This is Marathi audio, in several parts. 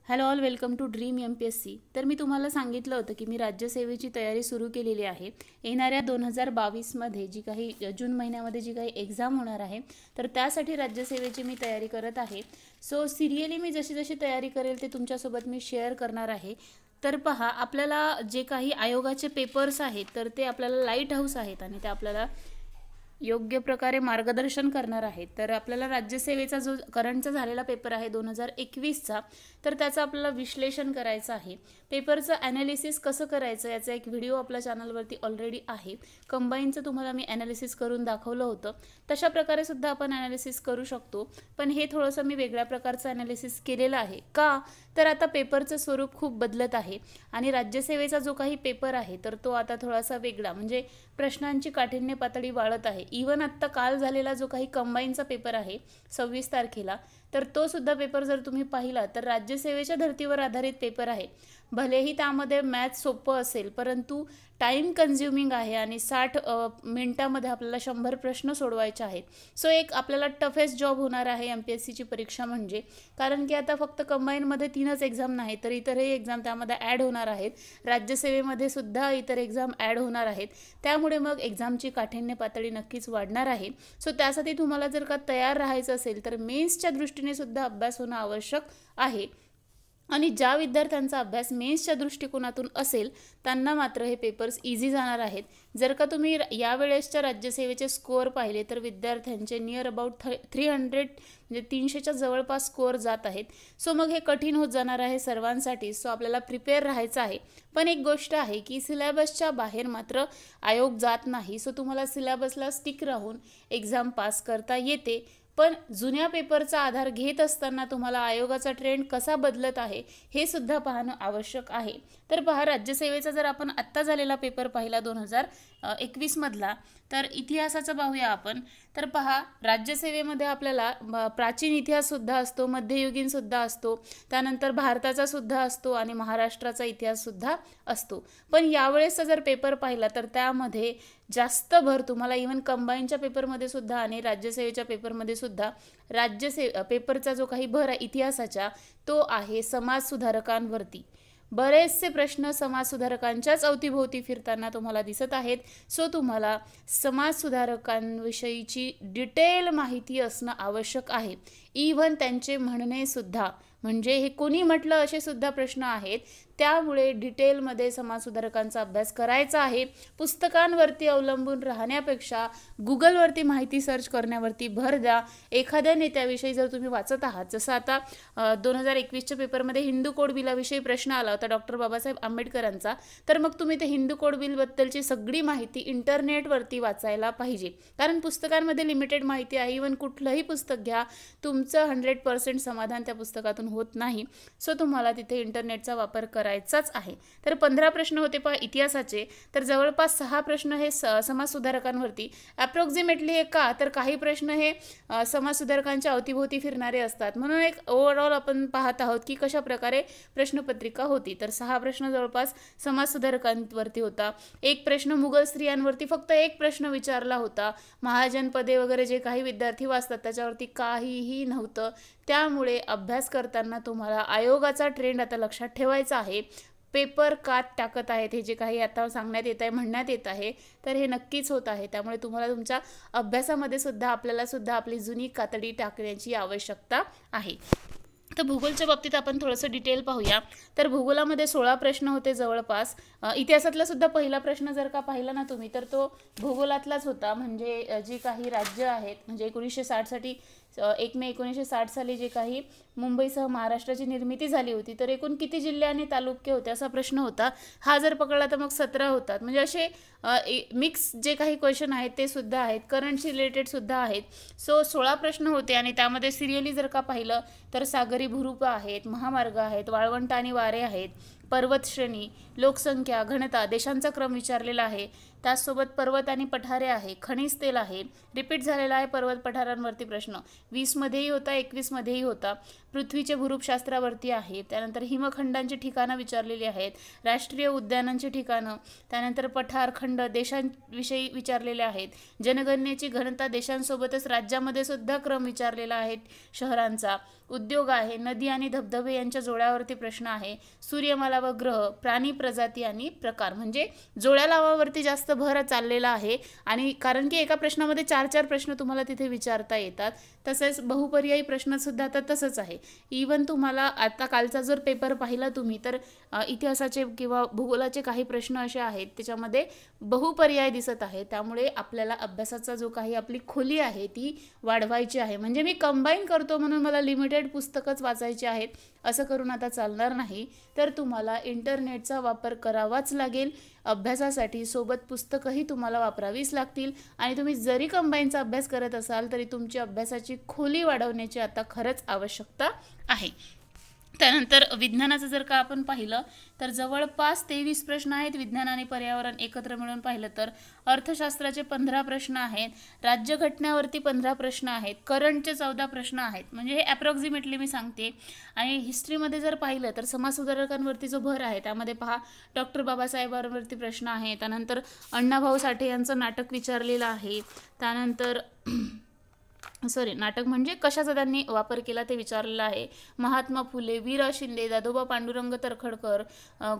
Hello all, welcome to dream MPSC. तर मी तुम्हाला सांगितलं होतं की मी राज्यसेवेची तयारी सुरू केलेली आहे. येणाऱ्या 2022मध्ये जी काही जून महिन्यामध्ये जी काही एक्झाम होणार आहे, तर त्यासाठी राज्यसेवेची मी तयारी करत आहे. सो सिरियली मी जशी जशी तयारी करेल ते तुमच्यासोबत मी शेअर करणार आहे. तर पहा, आपल्याला जे काही आयोगाचे पेपर्स आहेत तर ते आपल्याला लाईट हाऊस आहेत आणि ते आपल्याला योग्य प्रकारे मार्गदर्शन करणार आहेत. तर आपल्याला राज्यसेवेचा जो करंटचा झालेला पेपर आहे 2021चा, तर त्याचं आपल्याला विश्लेषण करायचं आहे. पेपरचं ॲनालिसिस कसं करायचं याचा एक व्हिडिओ आपल्या चॅनलवरती ऑलरेडी आहे. कंबाईनचं तुम्हाला मी ॲनालिसिस करून दाखवलं होतं. तशा प्रकारे सुद्धा आपण ॲनालिसिस करू शकतो, पण हे थोडंसं मी वेगळ्या प्रकारचं ॲनालिसिस केलेलं आहे. का तर आता पेपरचं स्वरूप खूप बदलत आहे आणि राज्यसेवेचा जो काही पेपर आहे तर तो आता थोडासा वेगळा, म्हणजे प्रश्नांची काठिण्य पातळी वाढत आहे. इवन आत्ता काल झालेला जो काही कंबाईनचा पेपर आहे 26 तारखेला, तर तो सुद्धा पेपर जर तुम्ही पाहिला तर राज्यसेवेच्या धर्तीवर आधारित पेपर आहे. भलेही त्यामध्ये मॅथ्स सोपं असेल, परंतु टाईम कन्झ्युमिंग आहे आणि 60 मिनिटामध्ये आपल्याला 100 प्रश्न सोडवायचे आहेत. सो एक आपल्याला टफेस्ट जॉब होणार आहे MPSCची परीक्षा म्हणजे, कारण की आता फक्त कंबाईनमध्ये 3च एक्झाम नाही तर इतरही एक्झाम त्यामध्ये ॲड होणार आहेत. राज्यसेवेमध्ये सुद्धा इतर एक्झाम ॲड होणार आहेत. त्यामुळे मग एक्झामची काठिण्य पातळी नक्कीच वाढणार आहे. सो त्यासाठी तुम्हाला जर का तयार राहायचं असेल तर मेन्सच्या दृष्टीने सुद्धा अभ्यास होणं आवश्यक आहे. आणि ज्या विद्यार्थ्यांचा अभ्यास मेन्सच्या दृष्टिकोनातून असेल त्यांना मात्र हे पेपर्स इझी जाणार आहेत. जर का तुम्ही यावेळेसच्या राज्यसेवेचे स्कोअर पाहिले तर विद्यार्थ्यांचे नियर अबाउट 300 म्हणजे 300च्या जवळपास स्कोअर जात आहेत. सो मग हे कठीण होत जाणार आहे सर्वांसाठी. सो आपल्याला प्रिपेअर राहायचं आहे. पण एक गोष्ट आहे की सिलेबसच्या बाहेर मात्र आयोग जात नाही. सो तुम्हाला सिलेबसला स्टिक राहून एक्झाम पास करता येते. पण जुन्या पेपरचा आधार घेत असताना तुम्हाला आयोगाचा ट्रेंड कसा बदलत आहे हे सुद्धा पाहणं आवश्यक आहे. तर पहा, राज्यसेवेचा जर आपण आत्ता झालेला पेपर पाहिला 2021 मधला, तर इतिहासाचं पाहूया आपण. तर पहा, राज्यसेवेमध्ये आपल्याला प्राचीन इतिहास सुद्धा असतो, मध्ययुगीन सुद्धा असतो, त्यानंतर भारताचा सुद्धा असतो आणि महाराष्ट्राचा इतिहास सुद्धा असतो. पण यावेळेसचा जर पेपर पाहिला तर त्यामध्ये जास्त भर तुम्हाला इव्हन कंबाईनच्या पेपरमध्ये सुद्धा आणि राज्यसेवेच्या पेपरमध्ये सुद्धा पेपरचा जो काही भर आहे इतिहासाच्या, तो आहे समाजसुधारकांवरती. बरेचसे प्रश्न समाजसुधारकांच्याच अवतीभोवती फिरताना तुम्हाला दिसत आहेत. सो तुम्हाला समाजसुधारकांविषयीची डिटेल माहिती असणं आवश्यक आहे. इव्हन त्यांचे म्हणणे सुद्धा, म्हणजे हे कोणी म्हटलं असे सुद्धा प्रश्न आहेत. त्यामुळे डिटेलमध्ये समाजसुधारकांचा अभ्यास करायचा आहे. पुस्तकांवरती अवलंबून राहण्यापेक्षा गुगलवरती माहिती सर्च करण्यावरती भर द्या. एखाद्या नेत्याविषयी जर तुम्ही वाचत आहात, जसं आता 2021च्या पेपरमध्ये हिंदू कोड बिलाविषयी प्रश्न आला होता डॉक्टर बाबासाहेब आंबेडकरांचा, तर मग तुम्ही ते हिंदू कोड बिलबद्दलची सगळी माहिती इंटरनेटवरती वाचायला पाहिजे. कारण पुस्तकांमध्ये लिमिटेड माहिती आहे. इव्हन कुठलंही पुस्तक घ्या, तुमचं 100% समाधान त्या पुस्तकातून होत नाही. सो तुम्हाला तिथे इंटरनेटचा वापर करायचाच आहे. तर 15 प्रश्न होते पहा इतिहासाचे, तर जवळपास 6 प्रश्न हे समाजसुधारकांवरती. अप्रॉक्सिमेटली हे का, तर काही प्रश्न हे समाजसुधारकांच्या अवतीभोवती फिरणारे असतात. म्हणून एक ओव्हरऑल आपण पाहत आहोत की कशा प्रकारे प्रश्नपत्रिका होती. तर 6 प्रश्न जवळपास समाजसुधारकांवरती होता. एक प्रश्न मुघल स्त्रियांवरती, फक्त एक प्रश्न विचारला होता. महाजनपदे वगैरे जे काही विद्यार्थी वाचतात त्याच्यावरती काहीही नव्हतं. त्यामुळे अभ्यास करताना तुम्हाला आयोगाचा ट्रेंड आता लक्षात ठेवायचा आहे. पेपर कात टाकत आहेत हे जे काही आता सांगण्यात येत आहे, म्हणण्यात येत आहे, तर हे नक्कीच होत आहे. त्यामुळे तुम्हाला तुमच्या अभ्यासामध्ये सुद्धा आपल्याला सुद्धा आपली जुनी कातडी टाकण्याची आवश्यकता आहे. तर भूगोलच्या बाबतीत आपण थोडंसं डिटेल पाहूया. तर भूगोलामध्ये 16 प्रश्न होते जवळपास. इतिहासातला सुद्धा पहिला प्रश्न जर का पाहिला ना तुम्ही, तर तो भूगोलातलाच होता. म्हणजे जी काही राज्य आहेत, म्हणजे 1960साठी 1 मे 1960 साली जे काही मुंबईसह महाराष्ट्राची निर्मिती झाली होती, तर एकूण किती जिल्हे आणि तालुके होते असा प्रश्न होता. हा जर पकडला तर मग 17 होतात. म्हणजे असे मिक्स जे काही क्वेश्चन आहेत ते सुद्धा आहेत, करंटशी रिलेटेड सुद्धा आहेत. सो 16 प्रश्न होते आणि त्यामध्ये सिरियली जर का पाहिलं तर सागरी भूरूप आहेत, महामार्ग आहेत, वाळवंट आणि वारे आहेत, पर्वतश्रेणी, लोकसंख्या, घनता, देशांचा क्रम विचारलेला आहे, त्याचसोबत पर्वत आणि पठारे आहे, खनिज तेल आहे, रिपीट झालेला आहे पर्वत पठारांवरती प्रश्न 20 मध्येही होता, 21 मध्येही होता, पृथ्वीचे भूरूपशास्त्रावरती आहे, त्यानंतर हिमखंडांची ठिकाणं विचारलेली आहेत, राष्ट्रीय उद्यानांची ठिकाणं, त्यानंतर पठार खंड देशांविषयी विचारलेले आहेत, जनगणनेची घनता देशांसोबतच राज्यामध्ये सुद्धा क्रम विचारलेला आहे शहरांचा, उद्योग आहे, नदी आणि धबधबे यांच्या जोड्यावरती प्रश्न आहे, सूर्यमाला व ग्रह, प्राणी प्रजाती आणि प्रकार, म्हणजे जोड्या लावावरती जास्त भर चाललेला आहे. आणि कारण की एका प्रश्नामध्ये 4-4 प्रश्न तुम्हाला तिथे विचारता येतात. तसेच बहुपर्यायी प्रश्न सुद्धा आता तसंच आहे. इवन तुम्हाला आता कालचा जर पेपर पाहिला तुम्ही तर इतिहासाचे किंवा भूगोलाचे काही प्रश्न असे आहेत त्याच्यामध्ये बहुपर्याय दिसत आहे. त्यामुळे आपल्याला अभ्यासाचा जो काही आपली खोली आहे ती वाढवायची आहे. म्हणजे मी कंबाईन करतो म्हणून मला लिमिटेड पुस्तकच वाचायची आहेत असं करून आता चालणार नाही. तर तुम्हाला इंटरनेटचा वापर करावाच लागेल अभ्यासासाठी. सोबत पुस्तकंही तुम्हाला वापरावीच लागतील. आणि तुम्ही जरी कंबाईनचा अभ्यास करत असाल तरी तुमची अभ्यासाची खोली वाढवण्याची आता खरंच आवश्यकता आहे. त्यानंतर विज्ञानाचं जर का आपण पाहिलं तर जवळपास 23 प्रश्न आहेत. विज्ञान आणि पर्यावरण एकत्र मिळून पाहिलं तर अर्थशास्त्राचे 15 प्रश्न आहेत, राज्यघटनेवरती 15 प्रश्न आहेत, करंटचे 14 प्रश्न आहेत. म्हणजे हे ॲप्रॉक्सिमेटली मी सांगते. आणि हिस्ट्रीमध्ये जर पाहिलं तर समाजसुधारकांवरती जो भर आहे त्यामध्ये पहा डॉक्टर बाबासाहेबांवरती प्रश्न आहे, त्यानंतर अण्णाभाऊ साठे यांचं नाटक विचारलेलं आहे, त्यानंतर नाटक म्हणजे कशाचा त्यांनी वापर केला ते विचारलेलं आहे, महात्मा फुले, वीरा शिंदे, दादोबा पांडुरंग तरखडकर,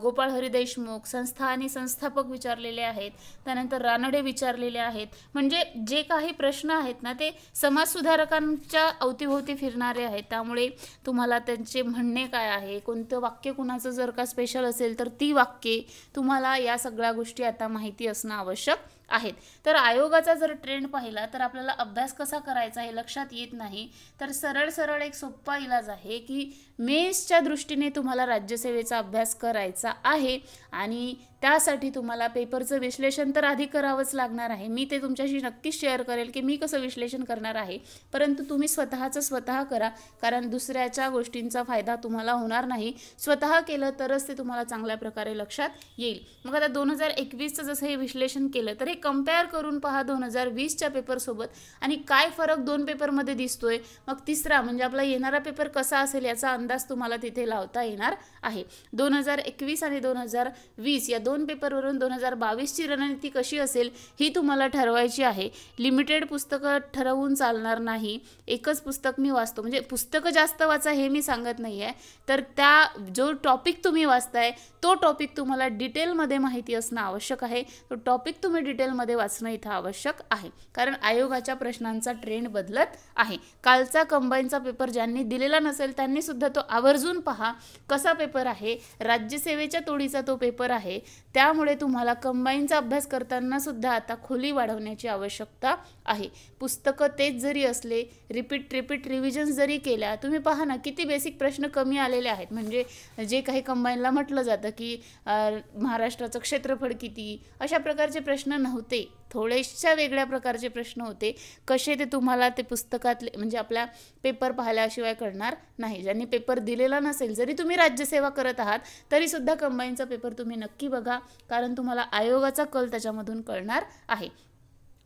गोपाळ हरी देशमुख, संस्था आणि संस्थापक विचारलेले आहेत, त्यानंतर रानडे विचारलेले आहेत. म्हणजे जे काही प्रश्न आहेत ना ते समाजसुधारकांच्या अवतीभोवती फिरणारे आहेत. त्यामुळे तुम्हाला त्यांचे म्हणणे काय आहे, कोणतं वाक्य कुणाचं जर का स्पेशल असेल तर ती वाक्ये तुम्हाला या सगळ्या गोष्टी आता माहिती असणं आवश्यक आहेत. तर आयोगाचा जर ट्रेंड पाहिला तर आपल्याला अभ्यास कसा करायचा हे लक्षात येत नाही. तर सरळ एक सोपा इलाज आहे की मेन्सच्या दृष्टीने तुम्हाला राज्यसेवेचा अभ्यास करायचा आहे आणि त्यासाठी तुम्हाला पेपरचं विश्लेषण तर आधी करावंच लागणार आहे. मी ते तुमच्याशी नक्कीच शेअर करेल की मी कसं विश्लेषण करणार आहे. परंतु तुम्ही स्वतः करा, कारण दुसऱ्याच्या गोष्टींचा फायदा तुम्हाला होणार नाही. स्वतः केलं तरच ते तुम्हाला चांगल्या प्रकारे लक्षात येईल. मग आता 2021चं जसं हे विश्लेषण केलं तर हे कंपेअर करून पहा 2020च्या पेपरसोबत आणि काय फरक 2 पेपरमध्ये दिसतोय. मग तिसरा म्हणजे आपला येणारा पेपर कसा असेल याचा अंदाज तुम्हाला तिथे लावता येणार आहे. 2021 आणि 2020 या 2 पेपरवरून 2022ची रणनीती कशी असेल ही तुम्हाला ठरवायची आहे. लिमिटेड पुस्तकं ठरवून चालणार नाही. एकच पुस्तक मी वाचतो म्हणजे पुस्तकं जास्त वाचा हे मी सांगत नाही आहे. तर त्या जो टॉपिक तुम्ही वाचताय तो टॉपिक तुम्हाला डिटेलमध्ये माहिती असणं आवश्यक आहे. तो टॉपिक तुम्ही डिटेलमध्ये वाचणं इथं आवश्यक आहे, कारण आयोगाच्या प्रश्नांचा ट्रेंड बदलत आहे. कालचा कंबाईनचा पेपर ज्यांनी दिलेला नसेल त्यांनी सुद्धा तो आवर्जून पहा कसा पेपर आहे. राज्यसेवेच्या तोडीचा तो पेपर आहे. त्यामुळे तुम्हाला कंबाईनचा अभ्यास करताना सुद्धा आता खोली वाढवण्याची आवश्यकता आहे. पुस्तकं तेच जरी असले, रिपीट रिव्हिजन जरी केल्या, तुम्ही पहा ना किती बेसिक प्रश्न कमी आलेले आहेत. म्हणजे जे काही कंबाईनला म्हटलं जातं की महाराष्ट्राचं क्षेत्रफळ किती, अशा प्रकारचे प्रश्न नव्हते. थोडेशा वेगळ्या प्रकारचे प्रश्न होते. कसे ते तुम्हाला ते पुस्तकातले म्हणजे आपल्या पेपर पाहिल्याशिवाय कळणार नाही. ज्यांनी पेपर दिलेला नसेल, जरी तुम्ही राज्यसेवा करत आहात तरीसुद्धा कंबाईनचा पेपर तुम्ही नक्की बघा, कारण तुम्हाला आयोगाचा कल त्याच्यामधून कळणार आहे.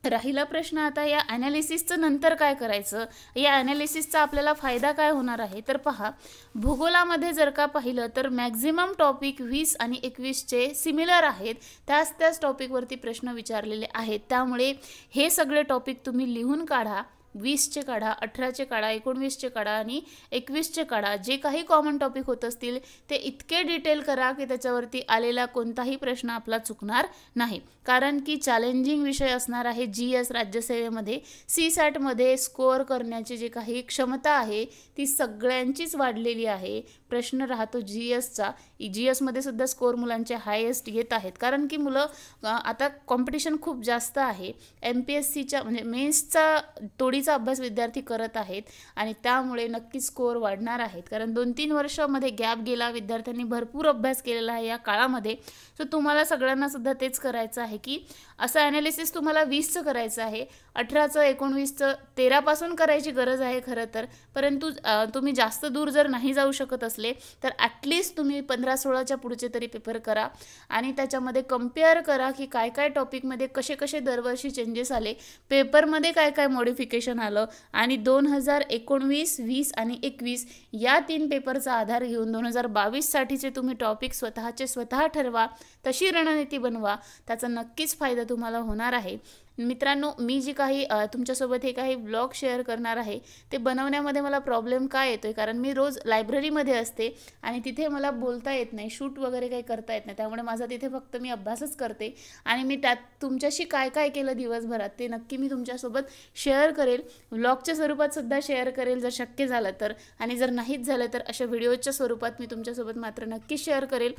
राहिला प्रश्न आता या ॲनालिसिसचं नंतर काय करायचं, या ॲनालिसिसचा आपल्याला फायदा काय होणार आहे. तर पहा भूगोलामध्ये जर का पाहिलं तर मॅक्झिमम टॉपिक 20 आणि 21चे सिमिलर आहेत. त्याच टॉपिकवरती प्रश्न विचारलेले आहेत. त्यामुळे हे सगळे टॉपिक तुम्ही लिहून काढा. 20चे काढा, 18चे काढा, 19चे काढा आणि 21चे काढा. जे काही कॉमन टॉपिक होत असतील ते इतके डिटेल करा की त्याच्यावरती आलेला कोणताही प्रश्न आपला चुकणार नाही. कारण की चॅलेंजिंग विषय असणार आहे GS राज्यसेवेमध्ये. CSATमध्ये स्कोअर करण्याची जी काही क्षमता आहे ती सगळ्यांचीच वाढलेली आहे. प्रश्न राहतो GSचा. GSमध्ये सुद्धा स्कोअर मुलांचे हायेस्ट येत आहेत, कारण की मुलं आता कॉम्पिटिशन खूप जास्त आहे. MPSCच्या म्हणजे मेन्सचा तोडीचा आवडीचा अभ्यास विद्यार्थी करत आहेत आणि त्यामुळे नक्कीच स्कोअर वाढणार आहेत. कारण 2-3 वर्षामध्ये गॅप गेला, विद्यार्थ्यांनी भरपूर अभ्यास केलेला आहे या काळामध्ये. सो तुम्हाला सगळ्यांना सुद्धा तेच करायचं आहे की असं ॲनालिसिस तुम्हाला 20चं करायचं आहे, 18चं, 19चं, 13पासून करायची गरज आहे खरं तर. परंतु तुम्ही जास्त दूर जर नाही जाऊ शकत असले तर ॲटलिस्ट तुम्ही 15-16च्या पुढचे तरी पेपर करा आणि त्याच्यामध्ये कंपेअर करा की काय काय टॉपिकमध्ये कसे कसे दरवर्षी चेंजेस आले, पेपरमध्ये काय काय मॉडिफिकेशन आलं आणि 2019, 20 आणि 21 या 3 पेपरचा आधार घेऊन 2022साठीचे तुम्ही टॉपिक स्वतः ठरवा, तशी रणनीती बनवा. त्याचा नक्कीच फायदा तुम्हाला होणार आहे. मित्रांनो, मी जी काही तुमच्यासोबत हे काही ब्लॉग शेअर करणार आहे ते बनवण्यामध्ये मला प्रॉब्लेम काय येतो आहे, कारण मी रोज लायब्ररीमध्ये असते आणि तिथे मला बोलता येत नाही, शूट वगैरे काही करता येत नाही. त्यामुळे माझा तिथे फक्त मी अभ्यासच करते आणि मी त्यात तुमच्याशी काय काय केलं दिवसभरात ते नक्की मी तुमच्यासोबत शेअर करेल, व्लॉगच्या स्वरूपात सुद्धा शेअर करेल जर शक्य झालं तर, आणि जर नाहीच झालं तर अशा व्हिडिओच्या स्वरूपात मी तुमच्यासोबत मात्र नक्की शेअर करेल.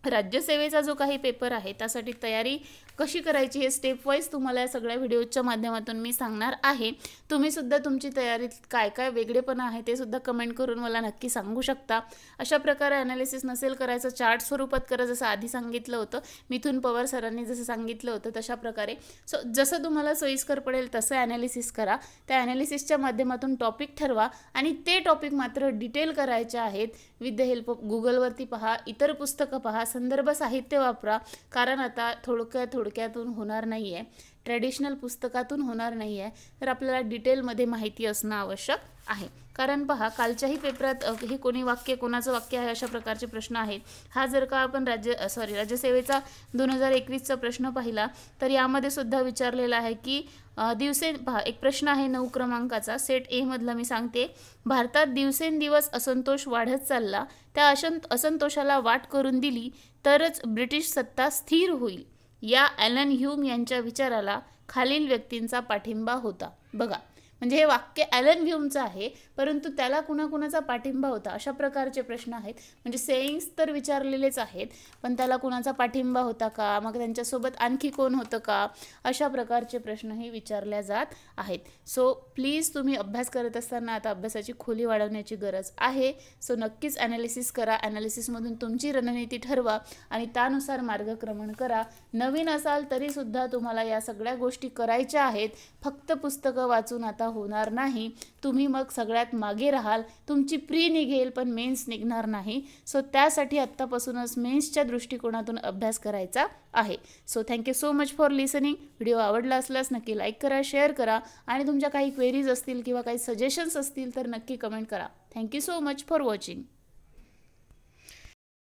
राज्यसेवेचा जो काही पेपर आहे त्यासाठी तयारी कशी करायची हे स्टेप वाईज तुम्हाला या सगळ्या व्हिडिओच्या माध्यमातून मी सांगणार आहे. तुम्ही सुद्धा तुमची तयारीत काय काय वेगळेपणा आहे ते सुद्धा कमेंट करून मला नक्की सांगू शकता. अशा प्रकारे ॲनालिसिस नसेल करायचं, चार्ट स्वरूपात करा जसं आधी सांगितलं होतं, मिथुन पवार सरांनी जसं सांगितलं होतं तशा प्रकारे. सो जसं तुम्हाला सोयीस्कर पडेल तसं ॲनालिसिस करा. त्या ॲनालिसिसच्या माध्यमातून टॉपिक ठरवा आणि ते टॉपिक मात्र डिटेल करायचे आहेत. विथ द हेल्प ऑफ गुगलवरती पहा, इतर पुस्तकं पहा, संदर्भ साहित्य वापरा. कारण आता थोडक्यातून होणार नाही आहे, ट्रॅडिशनल पुस्तकातून होणार नाही आहे, तर आपल्याला डिटेलमध्ये माहिती असणं आवश्यक आहे. कारण पहा, कालच्याही पेपरात हे कोणी वाक्य, कोणाचं वाक्य आहे अशा प्रकारचे प्रश्न आहेत. हा जर का आपण राज्यसेवेचा 2021चा प्रश्न पाहिला तर यामध्ये सुद्धा विचारलेला आहे की पहा, एक प्रश्न आहे 9 क्रमांकाचा, सेट ए मधला मी सांगते. भारतात दिवसेंदिवस असंतोष वाढत चालला, त्या असंतोषाला वाट करून दिली तरच ब्रिटिश सत्ता स्थिर होईल. या ॲलन ह्यूम यांच्या विचाराला खालील व्यक्तींचा पाठिंबा होता. बघा, म्हणजे हे वाक्य ॲलन ह्यूमचं आहे, परंतु त्याला कुणाकुणाचा पाठिंबा होता अशा प्रकारचे प्रश्न आहेत. म्हणजे सेईंग्स तर विचारलेलेच आहेत, पण त्याला कुणाचा पाठिंबा होता का, मग त्यांच्यासोबत आणखी कोण होतं का, अशा प्रकारचे प्रश्नही विचारल्या जात आहेत. सो प्लीज तुम्ही अभ्यास करत असताना आता अभ्यासाची खोली वाढवण्याची गरज आहे. सो नक्कीच ॲनालिसिस करा, ॲनालिसिसमधून तुमची रणनीती ठरवा आणि त्यानुसार मार्गक्रमण करा. नवीन असाल तरीसुद्धा तुम्हाला या सगळ्या गोष्टी करायच्या आहेत. फक्त पुस्तकं वाचून आता होणार नाही. तुम्ही मग सगळ्यात मागे राहाल, तुमची प्री निघेल पण मेन्स निघणार नाही. सो त्यासाठी आत्तापासूनच मेन्सच्या दृष्टिकोनातून अभ्यास करायचा आहे. So thank you so much for listening. Video आवडला असल्यास नक्की लाईक करा, शेअर करा आणि तुमच्या काही क्वेरीज असतील किंवा काही सजेशन्स असतील तर नक्की कमेंट करा. Thank you so much for watching.